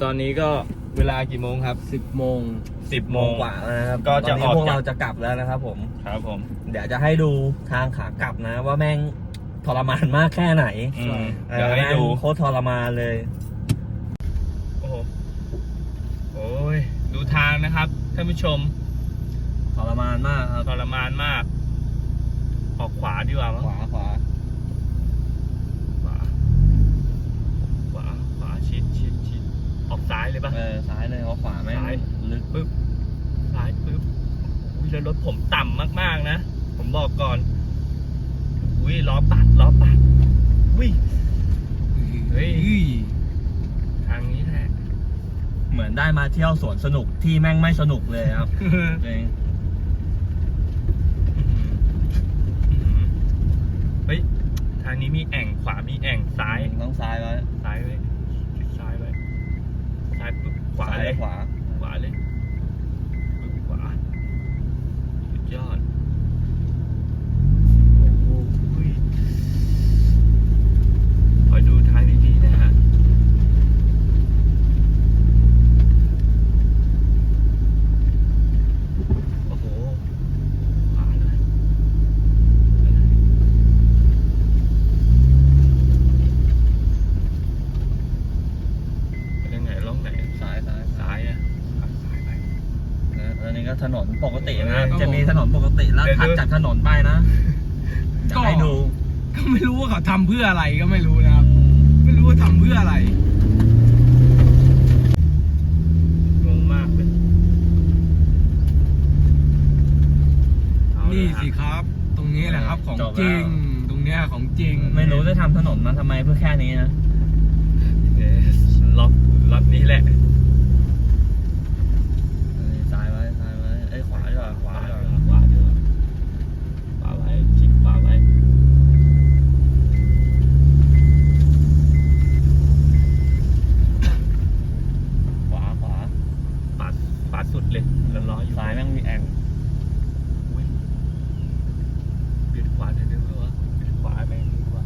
ตอนนี้ก็เวลากี่โมงครับ10 โมง 10 โมง กว่าแล้วนะครับ ก็จะ ตนนี้ ออก พวก จาก เราจะกลับแล้วนะครับผม ครับผม เดี๋ยวจะให้ดูทางขากลับนะ ว่าแม่งทรมานมากแค่ไหน เดี๋ยวให้ดู แม่งโคตรทรมานเลย โอ้โหโอ้ยดูทางนะครับท่านผู้ชม ทรมานมากครับ ทรมานมาก ออกขวาดีกว่ามั้ง ขวา ขวาชิดออกซ้ายเลยปะ ซ้ายเลยเพราะขวาแม่ง ซ้าย ลึก ปึ๊บซ้ายปึ๊บอุ้ยแล้วรถผมต่ำมากๆนะผมบอกก่อนอุ้ยล้อปัดอุ้ยเฮ้ยทางนี้แหละ เหมือนได้มาเที่ยวสวนสนุกที่แม่งไม่สนุกเลยครับ จริง เฮ้ยทางนี้มีแอ่งขวามีแอ่งซ้าย ต้องซ้ายไว้ ซ้ายไว้ชิดซ้ายไว้ซ้ายปุ๊บขวา ซ้าย เลย ขวา ขวาเลยปุ๊บขวาสุดยอดโอ้โหคอยดูทางดีๆนะฮะโอ้โหขวาเลยไปยังไงล่องไหน ซ้าย ซ้ายอะซ้ายไป อันนี้ก็ถนนปกตินะ ครับ จะมีถนนปกติแล้ว เดี๋ยว ถัดจากถนนไปนะจะให้ดู ก็ไม่รู้ว่าเขาทำเพื่ออะไรก็ไม่รู้นะครับ ไม่รู้ว่าทำเพื่ออะไร งงมากเลยเอา นี่ เลยฮะ สิครับ ตรงนี้แหละครับของ จบแล้ว จริง ตรงเนี้ยของจริง ไม่รู้จะทำถนนมาทำไมเพื่อแค่นี้นะ เอ๊ะล็อกนี้แหละ ซ้ายไว้เอ้ยขวาดีกว่าขวาดีกว่า ขวาดีกว่าขวาไว้ชิดขวาไว้ขวา ปาดสุดเลยแล้วล้ออยู่ ซ้ายแม่งมีแอ่ง อุ๊ยเบียดขวาเดี๋ยววะเบียดขวาแม่งดีกว่า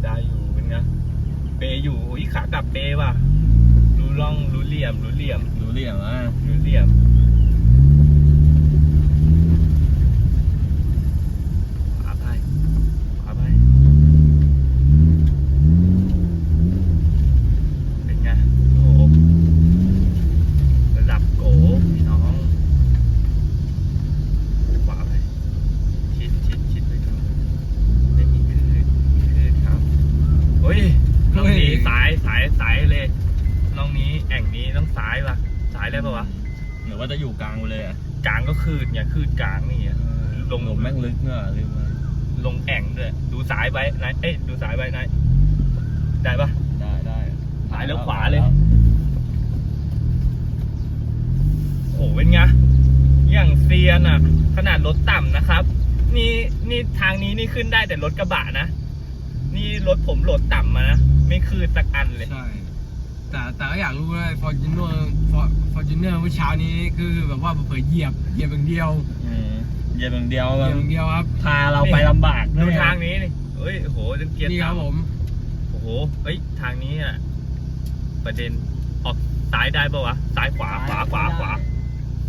ได้อยู่เป็นไงเปอยู่อุ้ยขากลับเปว่ะรู้ร่องรู้เหลี่ยม รู้เรื่องอ่ะ รู้เหลี่ยมขวาไปเป็นไงโอ้โหระดับโกพี่น้องขวาไปชิดไปก่อนไม่มีคลื่นครับเฮ้ยตรงนี้สายเลยตรงนี้แอ่งนี้ต้องซ้ายว่ะซ้ายได้ปะวะ หรือว่าจะอยู่กลางไปเลยอ่ะ กลางก็คืนเนี่ยคืนกลางนี่อะลง แม่งลึกเนอะลืมไป ลงแอ่งด้วยดูซ้ายไว้นะดูซ้ายไว้นะได้ปะ ได้ ซ้ายแล้วขวาเลย โอ้โหเป็นไงอย่างเซียนอ่ะ ขนาดรถต่ำนะครับ นี่ทางนี้นี่ขึ้นได้แต่รถกระบะนะ นี่รถผมโหลดต่ำมานะไม่คืนสักอันเลย ใช่ แต่ก็อยากรู้ว่าฟอร์จูเนอร์เมื่อเช้านี้คือแบบว่าเผยเหยียบอย่างเดียว เหยียบอย่างเดียว เหยียบอย่างเดียวครับ พาเราไปลำบาก ดู ด้วย ทางนี้นี่เฮ้ยโอ้โหเรื่องเกียร์ นี่ครับ ต่ำ ผม โอ้โหเฮ้ยทางนี้อ่ะประเด็นออกซ้ายได้ปะวะซ้ายขวาไว้ขวาไว้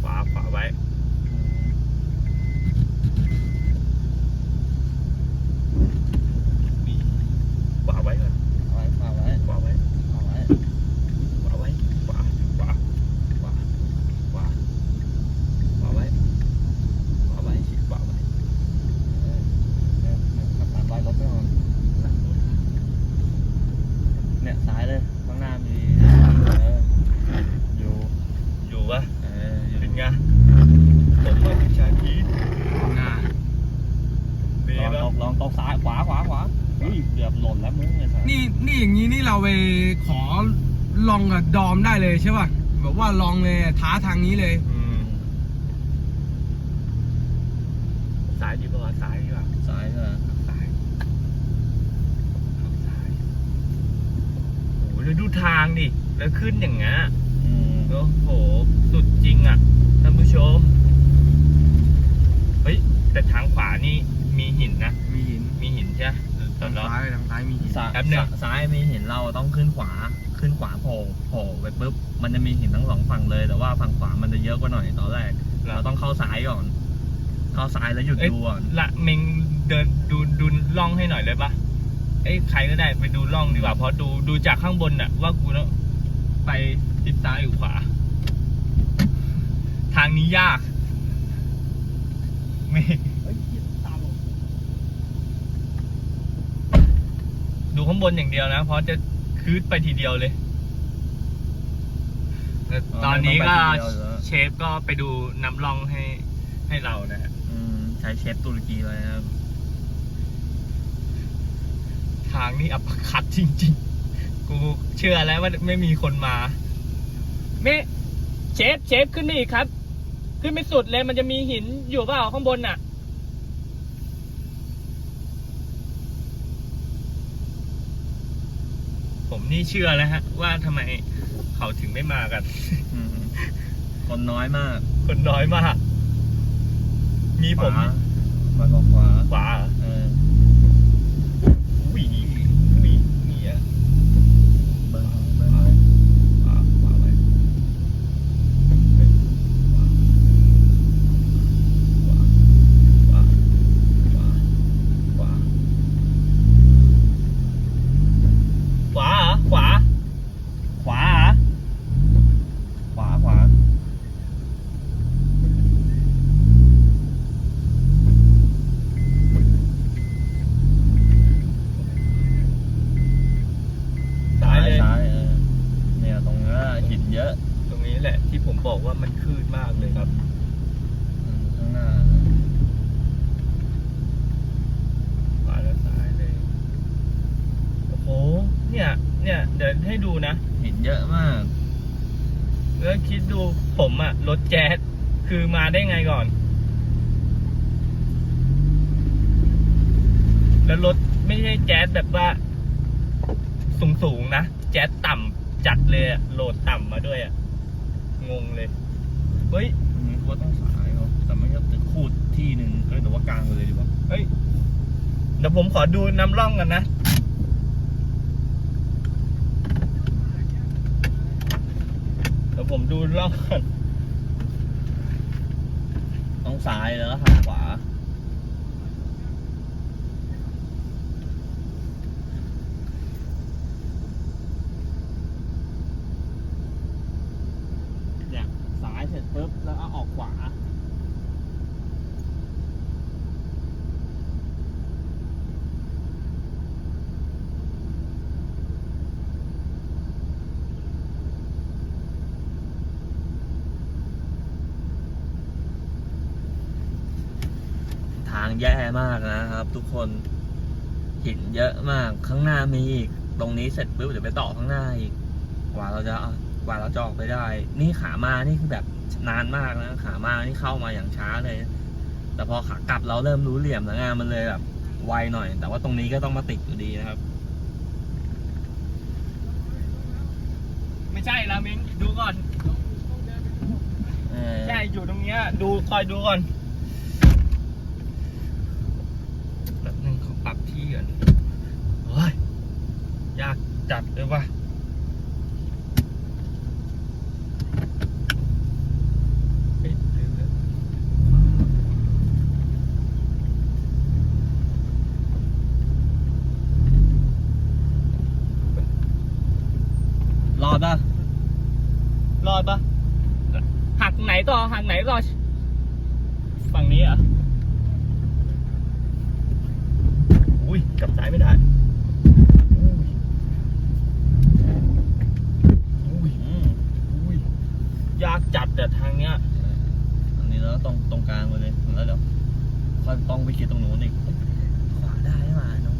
ขวาไว้ก่อนขวาไว้ขวาไว้ชิดขวาไว้ เนี่ยซ้ายเลยข้างหน้ามีอยู่ปะ อยู่ เป็นไงผมว่าชาทีส นะ เบปะ ลองตกซ้ายขวาเกือบหล่นแล้วมึงเนี่ย นี่อย่างนี้นี่เราไปขอลองกับดอมได้เลยใช่ป่ะแบบว่าลองเลยท้าทางนี้เลย ซ้ายดีปะวะซ้ายดีกว่า ซ้ายใช่ไหม ซ้ายโอ้โหแล้วดูทางดิแล้วขึ้นอย่างเงี้ยโอ้โหสุดจริงอ่ะท่านผู้ชมเฮ้ยแต่ทางขวานี่มีหินนะ มีหิน มีหินใช่ไหม ทางซ้ายมีหิน ซ้าย แป๊บหนึ่ง ซ้ายมีหินเราต้องขึ้นขวาโผล่ไปปุ๊บมันจะมีหินทั้งสองฝั่งเลยแต่ว่าฝั่งขวามันจะเยอะกว่าหน่อยตอนแรกเราต้องเข้าซ้ายก่อน เข้าซ้ายแล้วหยุดดูก่อน ละเมงเดินดูล่องให้หน่อยเลยปะใครก็ได้ไปดูล่องดีกว่าเพราะดูจากข้างบนน่ะว่ากูต้องไปทิศซ้ายหรือขวา ทางนี้ยากไม่ดูข้างบนอย่างเดียวนะเพราะจะคืดไปทีเดียวเลยแต่ตอนนี้ก็เชฟก็ไปดูน้ำล่องให้เรานะฮะ ใช้เชฟตุรกีเลยนะครับ ทางนี้อับคัดจริงๆ กูเชื่อแล้วว่าไม่มีคนมาเชฟขึ้นนี่ครับ ขึ้นไปสุดเลยมันจะมีหินอยู่เปล่าข้างบนน่ะ ผมนี่เชื่อแล้วฮะ ว่าทำไมเขาถึงไม่มากัน คนน้อยมาก คนน้อยมาก มีผม มันบอกขวา ขวาเหรอ อุ้ยนี่อ่ะ เบิ้ง ขวาไว้ขวาเหรอขวาเหรอ ขวาซ้ายเลย ซ้ายเนี่ยตรงนี้หินเยอะ ตรงนี้แหละที่ผมบอกว่ามันคลื่นมากเลยครับ ข้างหน้า ขวาแล้วซ้ายเลย โอ้โห เนี่ยเดี๋ยวให้ดูนะ หินเยอะมาก แล้วคิดดูผมอะรถแจ๊สคือมาได้ไงก่อน แล้วรถไม่ใช่แจ๊สแบบว่า สูงนะ แจ๊สต่ำจัดเลยอะโหลดต่ำมาด้วยอะงงเลย เฮ้ย อันนี้ว่าต้องสายเนาะแต่ไม่ใช่ตึกคูดที่หนึ่งหรือว่ากลางไปเลยดีกว่า เฮ้ย เดี๋ยวผมขอดูน้ำร่องกันนะ เดี๋ยวผมดูร่องก่อน ต้องซ้ายแล้วก็หักขวาเนี่ยซ้ายเสร็จปุ๊บแล้วก็ออกขวา ทางแย่มากนะครับทุกคนหินเยอะมากข้างหน้ามีอีกตรงนี้เสร็จปุ๊บเดี๋ยวไปต่อข้างหน้าอีกกว่าเราจะออกไปได้ นี่ขามานี่คือแบบนานมากนะขามานี่เข้ามาอย่างช้าเลย แต่พอขากลับเราเริ่มรู้เหลี่ยมแล้วงานมันเลยแบบไวหน่อย แต่ว่าตรงนี้ก็ต้องมาติดอยู่ดีนะครับ ไม่ใช่ละมิงดูก่อน ใช่ อยู่ตรงเนี้ยคอยดูก่อนแบบนึงเขาปรับที่ก่อนโอ้ยยากจัดเลยว่ะเฮ้ยลืมเลย รอดป่ะ รอดปะหักไหนต่อฝั่งนี้เหรอ่ะอุ้ยกลับซ้ายไม่ได้อุ้ยยากจัดแต่ทางเนี้ย อันนี้แล้วตรงกลางไปเลยแล้วเดี๋ยวค่อยต้องไปคิดตรงนู้นอีกขวาได้ไหมน้อง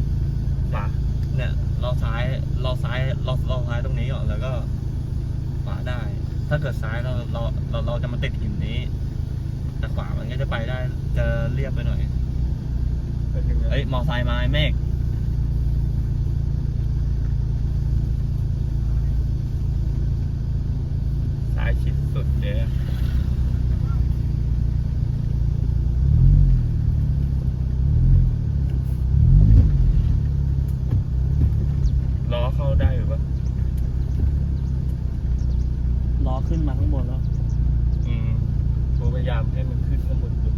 ป่ะ เนี่ยเราซ้ายตรงนี้ก่อนแล้วก็ขวาได้ ถ้าเกิดซ้ายเราจะมาติดหินนี้ แต่ขวามันก็จะไปได้จะเรียบไปหน่อยเอ้ยมอไซค์มาไอ้เมฆ ซ้ายชิดสุดเลยอะ มาข้างบนแล้ว ผมพยายามให้มันขึ้นข้างบนอยู่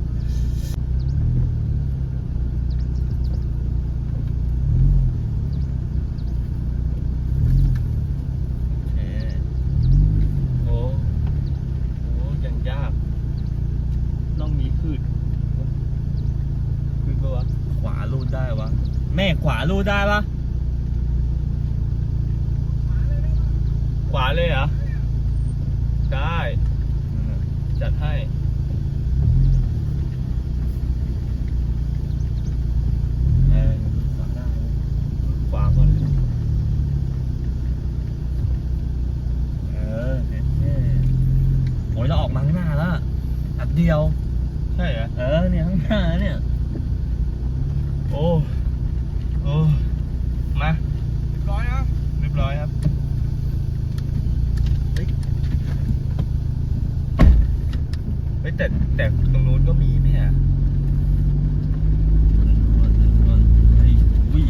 โอ้โหยังยากต้องมีขึ้นปะวะ ขวาลูดได้วะแม่ขวาลูดได้ปะ ขวาเลยเหรอ ได้ จัดให้ ขวาได้ ขวาก่อนเลย โอ้ยเราออกมาข้างหน้าแล้วแป๊บเดียว ใช่เหรอ เนี่ยข้างหน้าเนี่ย โอ้ โอ้ มา ร้อยนะ เรียบร้อยครับ เฮ้ยแต่ตรงนู้นก็มีไหมฮะ วิ่ง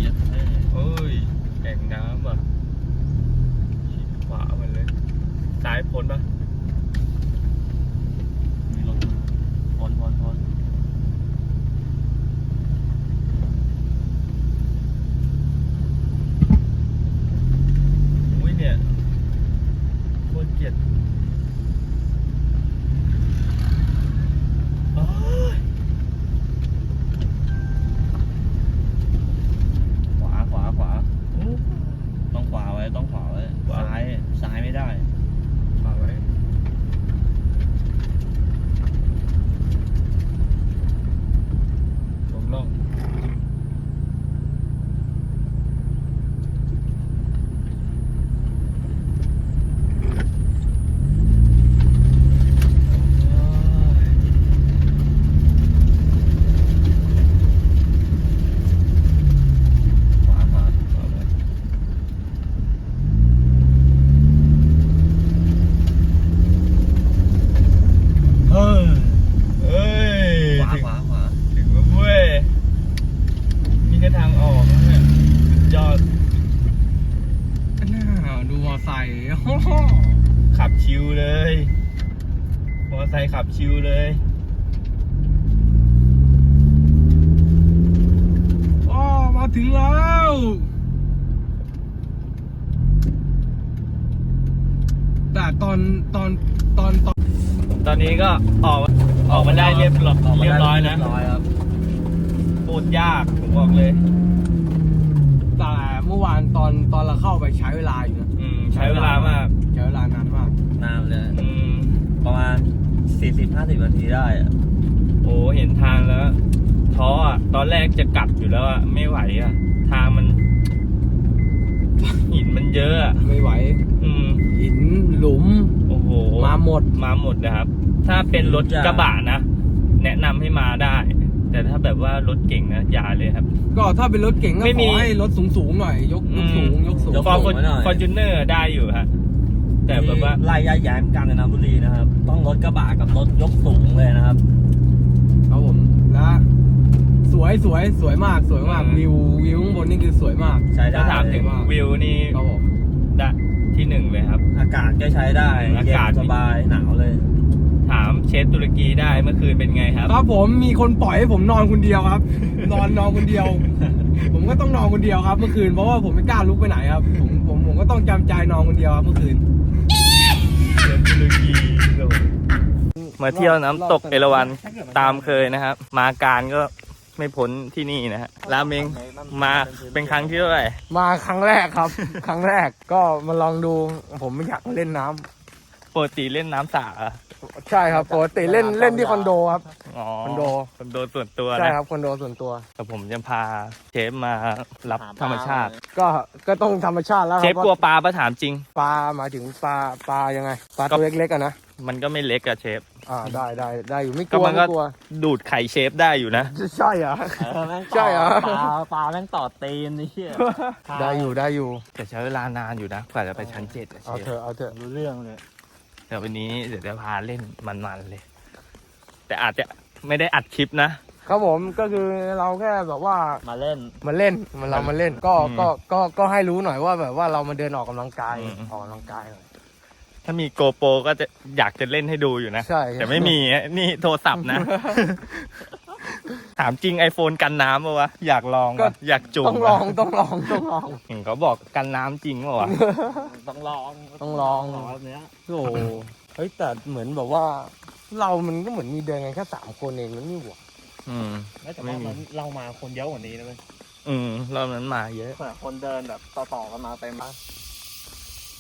เอ้ยแอ่งน้ำว่ะชิดขวามันเลยซ้ายพ้นปะ มีรถพอนอุ้ยเนี่ยโคตรเกลียดโอ้ย ขวา โอ้ ต้องขวาไว้ซ้ายไม่ได้ ขวาไว้ลงล่องขวา ขวาไว้ เฮ้ย เอ้ย ขวา ถึงแล้วเว้ยนี่ก็ทางออกแล้วเนี่ยสุดยอด น่าดูมอไซค์ ขับชิวเลย มอเตอร์ไซค์ขับชิวเลย อ๋อมาถึงแล้ว แต่ตอน ตอนนี้ก็ออกมาได้เรียบร้อยนะ ครับ โคตรยากผมบอกเลย แต่เมื่อวานตอนเราเข้าไปใช้เวลาอยู่นะ ใช้เวลามาก ใช้เวลานานมาก นานเลย อืม ประมาณ 40-50 นาทีได้อะ โอ้เห็นทางแล้วท้ออ่ะ ตอนแรกจะกลับอยู่แล้วอ่ะ ไม่ไหวอ่ะ ทางมัน หินมันเยอะอ่ะ ไม่ไหว อืม หินหลุม โอ้โห มาหมด นะครับ ถ้าเป็นรถกระบะนะ แนะนำให้มาได้ แต่ถ้าแบบว่ารถเก่งนะอย่าเลยครับ ก็ถ้าเป็นรถเก๋งก็ ไม่ ข มี อให้รถสูงๆหน่อย ยกสูง ยกสูง ยก ฟอ สู ร์ งไว้หน่อย ฟอร์จูเนอร์ได้อยู่ฮะ แต่แบบว่า ไล่ย้ายกาญจนบุรีนะครับ ต้องรถกระบะกับรถยกสูงเลยนะครับ ครับผมแล้วสวยมาก วิวข้างบนนี่คือสวยมาก ใช้ได้ ถ้าถามถึงวิวนี่ ครับผม ได้ที่หนึ่งเลยครับ อากาศก็ใช้ได้ อากาศ เย็นสบายหนาวเลย ถามเชฟตุรกีได้เมื่อคืนเป็นไงครับ ครับผมมีคนปล่อยให้ผมนอนคนเดียวครับ นอนคนเดียว ผมก็ต้องนอนคนเดียวครับ เมื่อคืนเพราะว่าผมไม่กล้าลุกไปไหนครับ ผมก็ต้องจำใจนอนคนเดียวครับเมื่อคืน เชฟตุรกีมาเที่ยวน้ำตกเอราวัณตามเคยนะครับ มาการก็ไม่พ้นที่นี่นะฮะราเมงมาเป็นครั้งที่เท่าไหร่ มาครั้งแรกครับ ครั้งแรกก็มาลองดูผมไม่อยากมาเล่นน้ำ ปกติเล่นน้ำสระเหรอ ใช่ครับปกติเล่นที่คอนโดครับ อ๋อ คอนโด ส่วนตัว ใช่ นะครับ คอนโดส่วนตัว แต่ผมจะพาเชฟมารับธรรมชาติ ก็ต้องธรรมชาติแล้วค เช รั ฟ บ กลัวปลาปะถามจริง ปลาหมายถึงปลายังไงปลาตัวเล็กๆอะนะ มันก็ไม่เล็กอะเชฟ ได้อยู่ไม่ก ก็ ลัว มันก็ ไม่กลัว ดูดไข่เชฟได้อยู่นะ ใช่เหรอ ใช่เหรอ ปลาแม่งต่อตีนนี่เชี่ย ได้อยู่ แต่ใช้เวลานานอยู่นะกว่าจะไปชั้น7อะเช เอา ฟ เถอะ รู้เรื่องเลย แต่วันนี้เดี๋ยวจะพาเล่นมันๆเลย แต่อาจจะไม่ได้อัดคลิปนะ ครับผมก็คือเราแค่แบบว่า มาเล่น เรามาเล่นก็ให้รู้หน่อยว่าแบบว่าเรามาเดินออกกำลังกาย อืม ออกกำลังกายหน่อย ถ้ามีโกโปรก็จะอยากจะเล่นให้ดูอยู่นะ ใช่ แต่ไม่มีอะนี่โทรศัพท์นะ ถามจริง iPhone กันน้ำปะวะ อยากลองอะอยากจุ่ม ต้องลองต้องลองต้องลอง เห็นเขาบอกกันน้ำจริงปะวะ ต้องลอง ต้องลอง แบบเนี้ย โอ้โหเฮ้ยแต่เหมือนแบบว่า เรามันก็เหมือนมีเดินกันแค่3 คนเองแล้วนี่หว่า อืม แต่ว่ามันเรามาคนเยอะกว่านี้นะเว้ย รอบนั้นมาเยอะ แต่คนเดินแบบต่อๆกันมาเต็มนะ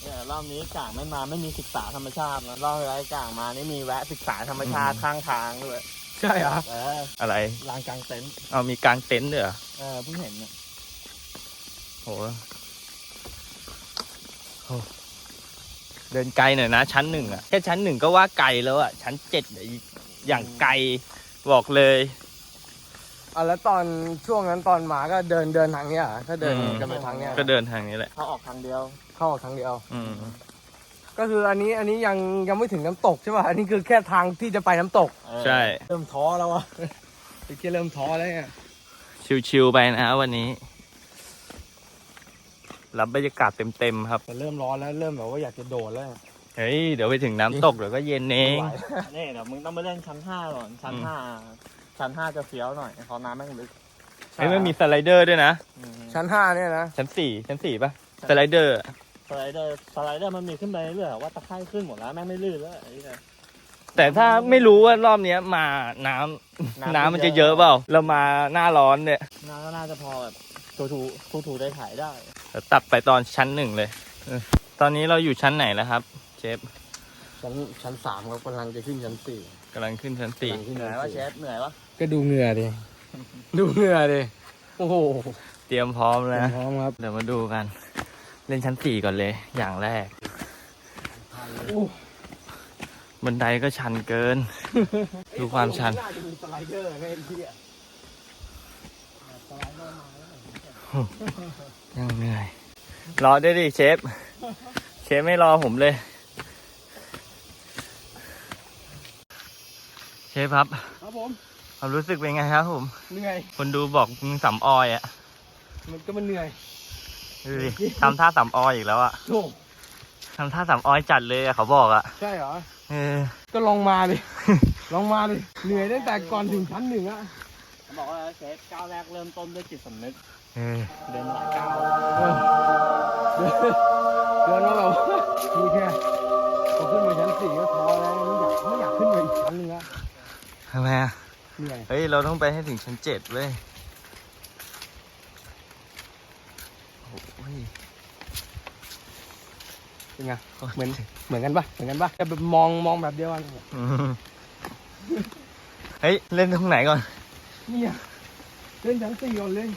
เนี่ยรอบนี้ก่างไม่มาไม่มีศึกษาธรรมชาตินะรอบไรก่างมานี่มีแวะศึกษาธรรมชาติข้างทางด้วย ใช่เหรอ อะไร ลานกลางเต็นท์ เอามีกางเต็นท์ด้วยเหรอ เพิ่งเห็นเนี่ย โหเดินไกลหน่อยนะ ชั้น 1อะแค่ชั้น 1ก็ว่าไกลแล้วอะชั้น 7อย่างไกลบอกเลย แล้วตอนช่วงนั้นตอนมาก็เดินทางเนี้ยเหรอถ้าเดินกันไปทางเนี้ย ก็เดินทางนี้แหละ เขาออกทางเดียว เข้าออกทางเดียว อืม ก็คืออันนี้ยังไม่ถึงน้ำตกใช่ป่ะอันนี้คือแค่ทางที่จะไปน้ำตก ใช่ เริ่มท้อแล้ววะไอ้เกียเริ่มท้อแล้วเนี่ย ชิวๆไปนะวันนี้ รับบรรยากาศเต็มๆครับ แต่เริ่มร้อนแล้วเริ่มแบบว่าอยากจะโดดแล้ว เฮ้ย เดี๋ยวไปถึงน้ำตกเดี๋ยวก็เย็นเอง ไม่ไหว นี่เดี๋ยวมึงต้องไปเล่นชั้น5ก่อนชั้น5จะเฟี้ยวหน่อยเพราะน้ำแม่งลึก เฮ้ยมันมีสไลเดอร์ด้วยนะ ชั้น5เนี่ยนะ ชั้น 4ป่ะ สไลเดอร์ สไลเดอร์มันมีขึ้นไปเรื่อยๆว่าตะไคร่ขึ้นหมดแล้วแม่งไม่ลื่นแล้วไอ้เนี่ย แต่ถ้าไม่รู้ว่ารอบเนี้ยมาน้ำมันจะเยอะเปล่า เรามาหน้าร้อนเนี่ย น่าจะพอแบบถูได้ถ่ายได้ เดี๋ยวตัดไปตอนชั้น 1เลยตอนนี้เราอยู่ชั้นไหนแล้วครับ เชฟ ชั้น3ครับกำลังจะขึ้นชั้น4 กำลังขึ้นชั้น 4 เหนื่อยวะเชฟเหนื่อยวะ ก็ดูเหงื่อดิ ดูเหงื่อดิ โอ้โห เตรียมพร้อมแล้วนะ พร้อมครับ เดี๋ยวมาดูกัน เล่นชั้น 4 ก่อนเลย อย่างแรก บันไดก็ชันเกิน ดูความชัน น่าจะมีสไลเดอร์ไงพี่อ่ะ ยังเหนื่อย รอด้วยดิเชฟ เชฟไม่รอผมเลย เชฟครับ ครับผม ความรู้สึกเป็นไงครับผม เหนื่อย คนดูบอกมึงสำออยอ่ะ มันเหนื่อย ดูดิทำท่าสำออยอีกแล้วอ่ะ โอ้ ทำท่าสำออยจัดเลยอะเขาบอกอ่ะ ใช่เหรอ เออ ก็ลองมาดิ ลองมาดิ เหนื่อยตั้งแต่ก่อนถึงชั้น1อ่ะ เขาบอกว่าเชฟก้าวแรกเริ่มต้นด้วยจิตสำนึก เออ เดินมาหลายก้าว เดินมาแบบว่ามีแค่พอขึ้นมาชั้น4ก็ท้อแล้วไม่อยากขึ้นไปอีกชั้นนึงแล้ว ทำไมอ่ะ เหนื่อย เฮ้ย เราต้องไปให้ถึงชั้น 7เว้ยโอ้ย เป็นไงเหมือนกันปะเหมือนกันปะแต่แบบมองแบบเดียวกัน อืมเฮ้ย เล่นตรงไหนก่อน เนี่ยเล่นชั้น4ก่อนเลย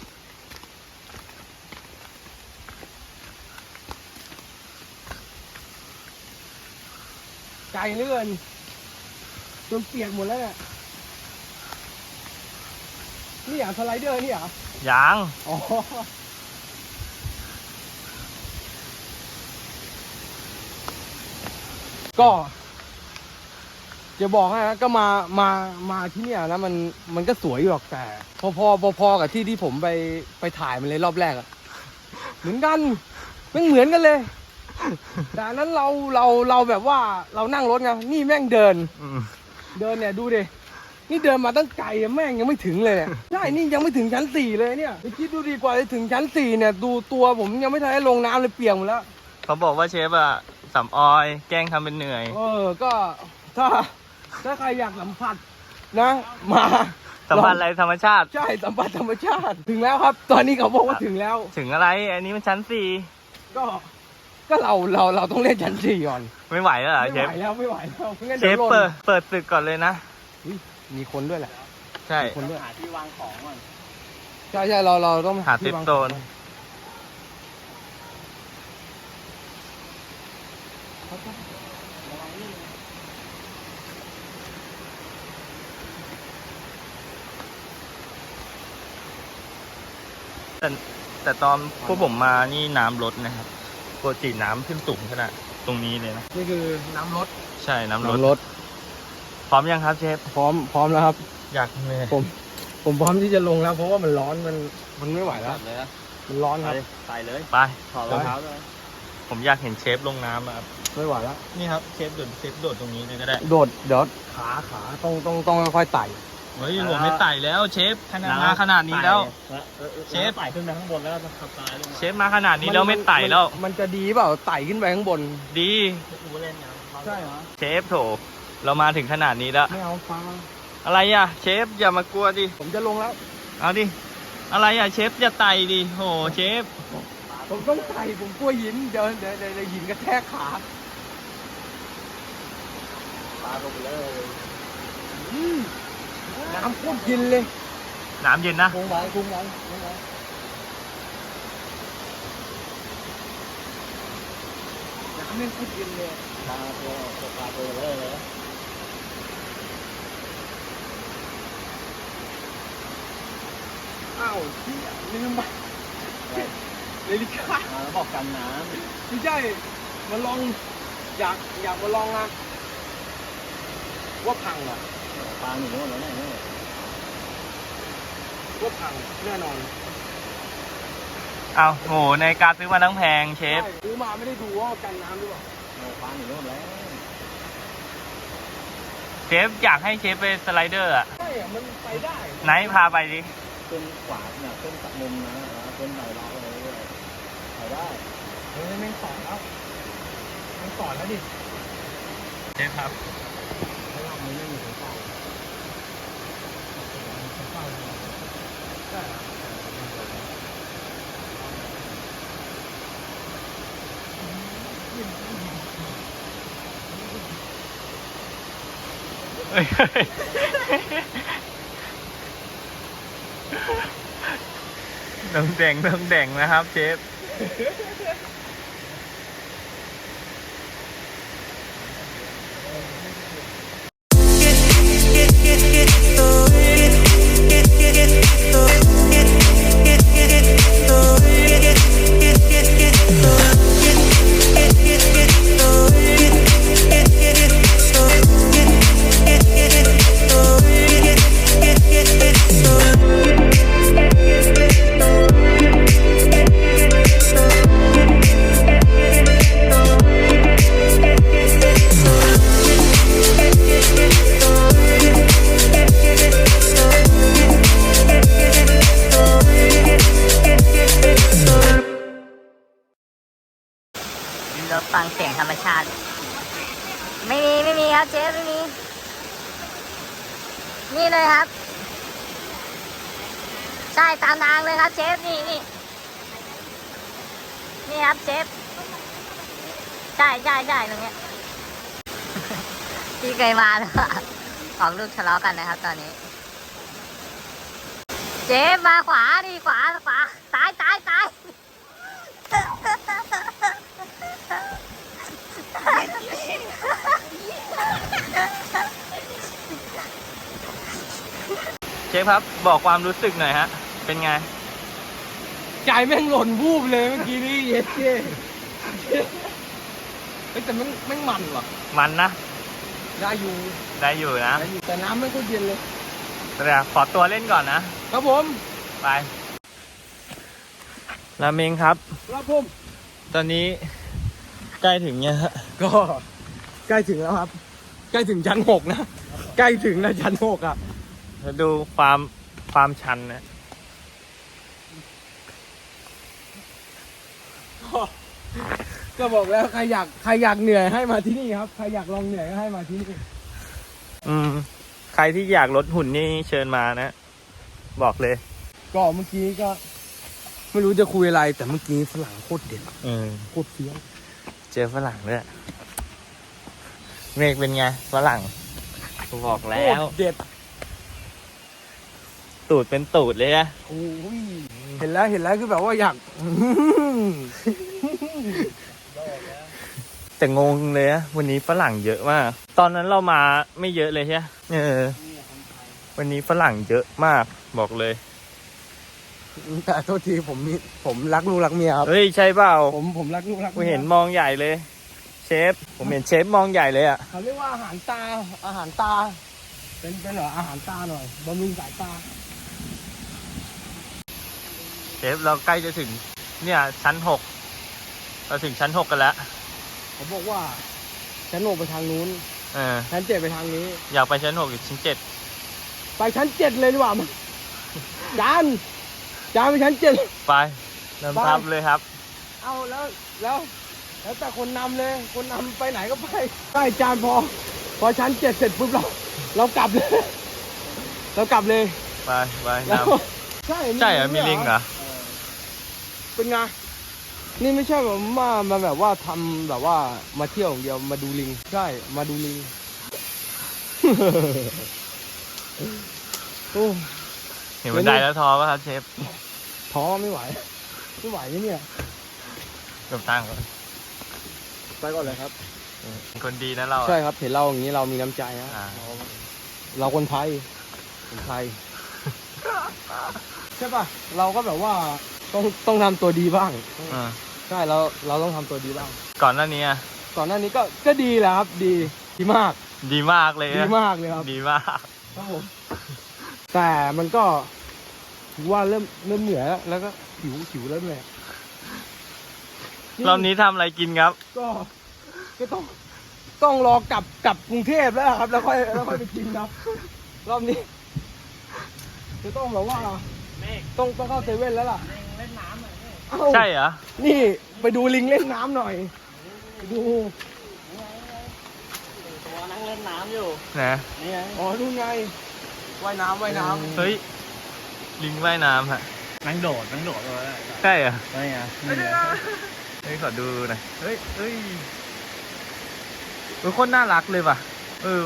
ไกลเหลือเกินจนเปียกหมดแล้วเนี่ยนี่อ่ะสไลเดอร์นี่อ่ะ ยัง อ๋อก็จะบอกให้นะก็มาที่เนี่ยนะมันก็สวยอยู่หรอกแต่พอกับที่ผมไปถ่ายมันเลยรอบแรกอะเหมือนกันไม่เหมือนกันเลย แต่อันนั้นเราแบบว่าเรานั่งรถไงนี่แม่งเดิน อืม เนี่ยดูดินี่เดินมาตั้งไกลอะแม่งยังไม่ถึงเลยเนี่ยใช่นี่ยังไม่ถึงชั้น4เลยเนี่ยไปคิดดูดีกว่าจะถึงชั้น4เนี่ยดูตัวผมยังไม่ทันได้ลงน้ำเลยเปียกหมดแล้ว เขาบอกว่าเชฟอะสำออยแกล้งทำเป็นเหนื่อย ก็ถ้าใครอยากสัมผัสนะมา สัมผัสอะไรธรรมชาติ ใช่สัมผัสธรรมชาติถึงแล้วครับ ตอนนี้เขาบอกว่าถึงแล้ว ถึงอะไร อันนี้มันชั้น ก็เราต้องเล่นชั้น4ก่อน 4 ไม่ไหวแล้วเหรอ ไม่ เชฟ ไหวแล้วไม่ไหวแล้วไม่งั้น เช เดี๋ย ฟ วหล่น เปิดศึกก่อนเลยนะ มีคนด้วยแหละ ใช่ คนด้วย หาที่วางของก่อน ใช่เราต้อง หาเซฟโซน แต่ตอนพวกผมมานี่น้ำลดนะครับปกติน้ำขึ้นสูงขนาดตรงนี้เลยนะ นี่คือน้ำรถ ใช่น้ำลด น้ำรถ พร้อมยังครับเชฟ พร้อมแล้วครับ อยากเลย ผมพร้อมที่จะลงแล้วเพราะว่ามันร้อนมันไม่ไหวแล้ว เลยนะ มันร้อนครับ ใส่เลย ไป ถอดรองเท้าด้วย ผมอยากเห็นเชฟลงน้ำอะครับ ไม่ไหวแล้ว นี่ครับเชฟโดดตรงนี้เลยก็ได้ โดดเดี๋ยวขาต้องค่อยๆไต่ เฮ้ยผมไม่ไต่แล้วเชฟมาขนาดนี้แล้ว เชฟ ไต่ขึ้นไปข้างบนแล้วขับซ้ายลงมา เชฟมาขนาดนี้แล้วไม่ไต่แล้ว มันจะดีเปล่าไต่ขึ้นไปข้างบน ดี กูเล่นน้ำ ใช่เหรอ เชฟโถเรามาถึงขนาดนี้แล้ว ไม่เอาฟ้า อะไรอ่ะเชฟอย่ามากลัวดิ ผมจะลงแล้ว เอาดิอะไรอ่ะเชฟอย่าไต่ดิโหเชฟ ผมต้องไต่ผมกลัวหินเดี๋ยวหินกระแทกขาปลาลงไปเลยน้ำโคตรเย็นเลย น้ำเย็นนะ คงไว้น้ำไม่โคตรเย็นเลย ปลาตัวเลย อ้าวที่ลืมไปเลยดิค่ะ แล้วบอกกันน้ ไม่ใช่มาลองอยากมาลองอ่ะว่าพังอ่ะ ำปลาหนีหมดแล้วเนี่ย ว่าพังแน่นอน เอาโหในการซื้อมาทั้งแพงเชฟ ใช่ซื้อมาไม่ได้ดูว่ากันน้ำหรือเปล่า ปลาหนีหมดแล้ว เชฟอยากให้เชฟไปสไลเดอร์อ่ะ ใช่อ่ะมันไปได้ ไหนพาไปดิ ขึ้นขวาเนี่ยขึ้นตัดมุมนะขึ้นไหลล้อเลยไปได้ เฮ้ยไม่สอนแล้วไม่สอนแล้วดิ เชฟครับ เพราะว่ามันไม่มีคนเฝ้าใช่ เฮ้ยน้องแดงนะครับเชฟ เราฟังเสียงธรรมชาติ ไม่มีครับเชฟไม่มี นี่เลยครับ ใช่ตามทางเลยครับเชฟนี่ครับเชฟใช่ตรงเนี้ย พี่เคยมาแล้วออกลูกทะเลาะกันนะครับตอนนี้ เชฟมาขวาดิขวาซ้ายเชฟครับบอกความรู้สึกหน่อยฮะ เป็นไง ใจแม่งหล่นวูบเลยเมื่อกี้นี่เย็ดเจ้เฮ้ยแต่แม่งมันว่ะ มันนะ ได้อยู่ ได้อยู่นะ แต่น้ำไม่ก็เย็นเลย เดี๋ยวขอตัวเล่นก่อนนะ ครับผม ไปราเมงครับ ครับผม ตอนนี้ใกล้ถึงเนี่ยฮะ ก็ใกล้ถึงแล้วครับ ใกล้ถึงชั้น6นะใกล้ถึงนะชั้น6อ่ะ มาดูความชันนะ ก็บอกแล้วใครอยากเหนื่อยให้มาที่นี่ครับใครอยากลองเหนื่อยก็ให้มาที่นี่ ใครที่อยากลดหุ่นนี่เชิญมานะ บอกเลย ก็เมื่อกี้ก็ ไม่รู้จะคุยอะไรแต่เมื่อกี้ฝรั่งโคตรเด็ดโคตรเฟี้ยว เจอฝรั่งด้วยเมฆเป็นไงฝรั่งกูบอกแล้ โคว ตรเด็ด ตูดเป็นตูดเลยนะ โอ้ยเห็นแล้วคือแบบว่าอยาก แต่งงเลยนะวันนี้ฝรั่งเยอะมาก ตอนนั้นเรามาไม่เยอะเลยใช่ไหมวันนี้ฝรั่งเยอะมากบอกเลย แต่โทษทีผมรักลูกรักเมียครับ เฮ้ยใช่เปล่า ผมรักลูกรัก กู เมีย เห็นมองใหญ่เลย เชฟผมเห็นเชฟมองใหญ่เลยอ่ะ เขาเรียกว่าอาหารตาเป็นเหรออาหารตาหน่อยบำรุงสายตา เชฟเราใกล้จะถึงเนี่ยชั้น 6เราถึงชั้น 6กันแล้ว เขาบอกว่าชั้น6ไปทางนู้น ชั้น7ไปทางนี้ อยากไปชั้น6หรือชั้น7 ไปชั้น7เลยดีกว่ามันจานไปชั้น7 ไปเริ่มทับเลยครับ เอาแล้วแต่คนนำเลย คนนำไปไหนก็ไปใช่จานพอชั้น7เสร็จปุ๊บเรากลับเลย เรากลับเลย ไป แล้ว นำ ใช่ ใช่เหรอมีลิงเหรอ เป็นไงนี่ไม่ใช่แบบมาแบบว่าทำแบบว่ามาเที่ยวอย่างเดียวมาดูลิงใช่มาดูลิง โอ้ เห็นบันไดแล้วท้อป่ะครับเชฟ ท้อไม่ไหวเนี่ย เกือบตั้งก่อน ไปก่อนเลยครับ เป็นคนดีนะเรา ใช่ครับเห็นเราอย่างนี้เรามีน้ำใจนะ อ่า เราคนไทยใช่ป่ะเราก็แบบว่าต้องทำตัวดีบ้าง อ่า ใช่เราต้องทำตัวดีบ้าง ก่อนหน้านี้อะ ก่อนหน้านี้ก็ดีแหละครับดีมาก ดีมากเลย ดี อะ มากเลยครับ ดีมาก ครับผมแต่มันก็ถือว่าเริ่มเหนื่อยแล้วก็หิวแล้วเหนื่อย รอบนี้ทำอะไรกินครับ ก็ต้องรอกลับกรุงเทพแล้วครับ แล้วค่อยไปกินครับ รอบนี้จะต้องแบบว่าต้องเข้าเซเว่นแล้วล่ะเล่นน้ำหน่อย ใช่เหรอ นี่ไปดูลิงเล่นน้ำหน่อยไปดู ตัวนั่งเล่นน้ำอยู่ นะ นี่ไง อ๋อดูไงว่ายน้ำ เฮ้ย ลิงว่ายน้ำฮะ นั่งโดดเลย ใช่เหรอ นี่ไง เฮ้ยขอดูหน่อยเฮ้ยโคตรน่ารักเลยว่ะ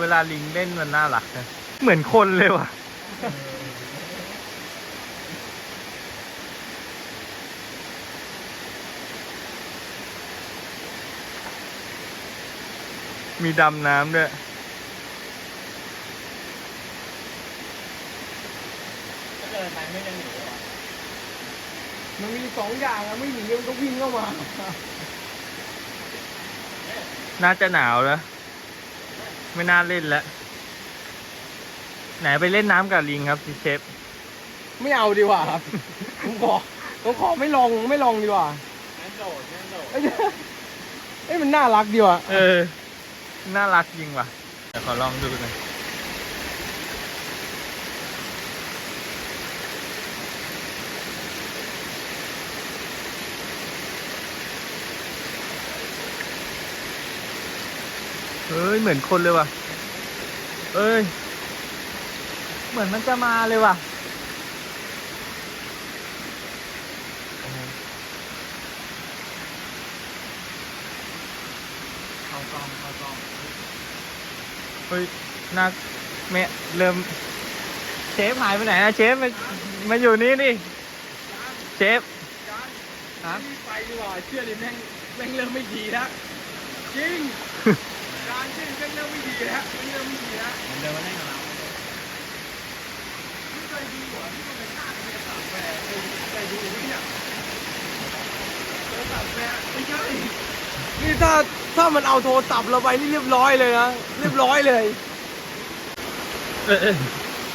เวลาลิงเล่นมันน่ารักนะเหมือนคนเลยว่ะ มีดำน้ำด้วย ถ้าเดินไปไม่ยังหนี มันมี2 อย่างอะไม่หนีมันก็วิ่งเข้ามา น่าจะหนาวแล้ว ไม่น่าเล่นแล้ว ไหนไปเล่นน้ำกับลิงครับพี่เชฟ ไม่เอาดีกว่าครับ ผมขอไม่ลองดีกว่า นั่งโดด เอ้ยมันน่ารักดีว่ะ น่ารักจริงว่ะเดี๋ยวขอลองดูหน่อยเหมือนคนเลยว่ะเหมือนมันจะมาเลยว่ะเข้ากล้องน่าแม่เริ่มเชฟหายไปไหนนะเชฟมาอยู่นี่นี่เชฟฮะ ไปดีกว่าเชื่อดิแม่งเริ่มไม่ดีแล้วจริง การจริงแม่งเริ่มไม่ดีแล้วเริ่มไม่ดีแล้ว มันเดินมาเล่นกับเรา ไม่เคยดีกว่าที่ต้องไปฆ่าเนี่ยสามแปดเคยดูเนี่ยสามแปดไม่ใช่นี่ถ้ามันเอาโทรศัพท์เราไปนี่เรียบร้อยเลยนะเรียบร้อยเลย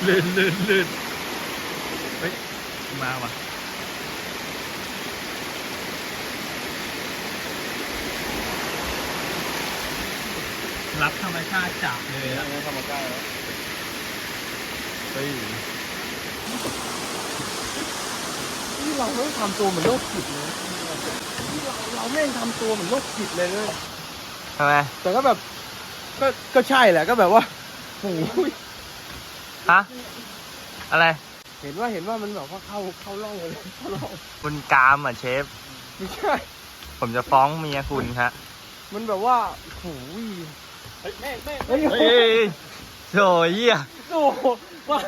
ลื่นเฮ้ยมาว่ะรับธรรมชาติจับเลยอะ ธรรมชาติ เฮ้ย นี่เราไม่ทำตัวเหมือนโรคจิตเลยนี่เราไม่ทำตัวเหมือนโรคจิตเลยเลย ทำไม แต่ก็แบบก็ใช่แหละก็แบบว่าโอ้ย ฮะอะไร เห็นว่ามันแบบว่าเข้าร่องเลยเข้าร่อง คุณกามอ่ะเชฟ ไม่ใช่ ผมจะฟ้องเมียคุณฮะ มันแบบว่าโอ้ย เฮ้ยแม่ เฮ้ย เฮ้ยโถ่เหี้ย โอ้โหว้า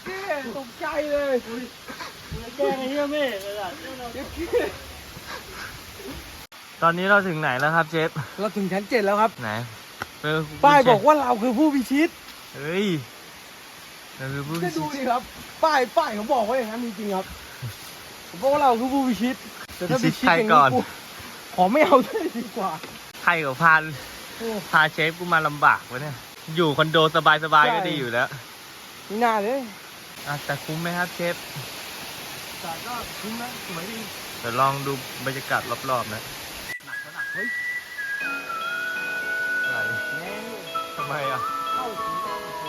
เจ๊ตกใจเลย แกล้งไอ้เหี้ยแม่เลยอ่ะ ตอนนี้เราถึงไหนแล้วครับเชฟ เราถึงชั้น7แล้วครับ ไหน ป้ายบอกว่าเราคือผู้พิชิต เฮ้ยเราคือผู้ ก็ พิชิ ดู ต ดิครับ ป้ายเขาบอกว่าอย่างนั้นจริงๆครับผมบอกว่าเราคือผู้พิชิตแต่ถ้าพิชิตอย่างนี้กูขอไม่เอาด้วยดีกว่า ใครกับพาเชฟกูมาลำบากวะเนี่ย อยู่คอนโดสบายๆก็ดีอยู่แล้ว นี่น่าเลย แต่คุ้มไหมครับเชฟ แต่ก็คุ้มนะสวยดี เดี๋ยวลองดูบรรยากาศรอบๆนะ หนักก็หนัก เฮ้ยอะไรแม่ง ทำไมอ่ะ เข้าถึงบ้านโอ้โห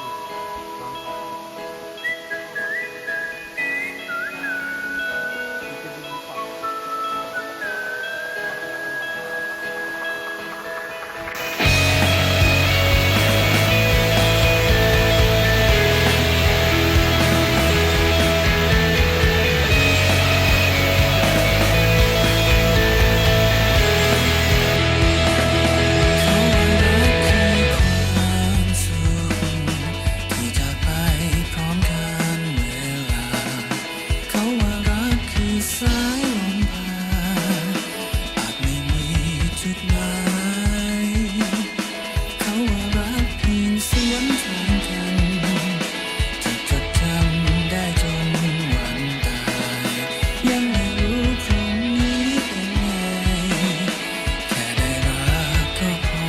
ที่จากไปพร้อมกันเวลาเขาว่ารักคือสายลมผ่านอาจไม่มีจุดหมายเขาว่ารักเพียงเสียงทางกันจะจดจำได้จนวันตายยังไม่รู้พรุ่งนี้เป็นไงแค่ได้รักก็พอ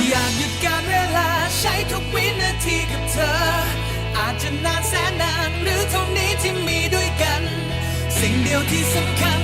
อยากหยุดการเวลาใช้ทุกวินาทีกับเธอ อาจจะนานแสนนานหรือเท่านี้ที่มีด้วยกัน สิ่งเดียวที่สำคัญ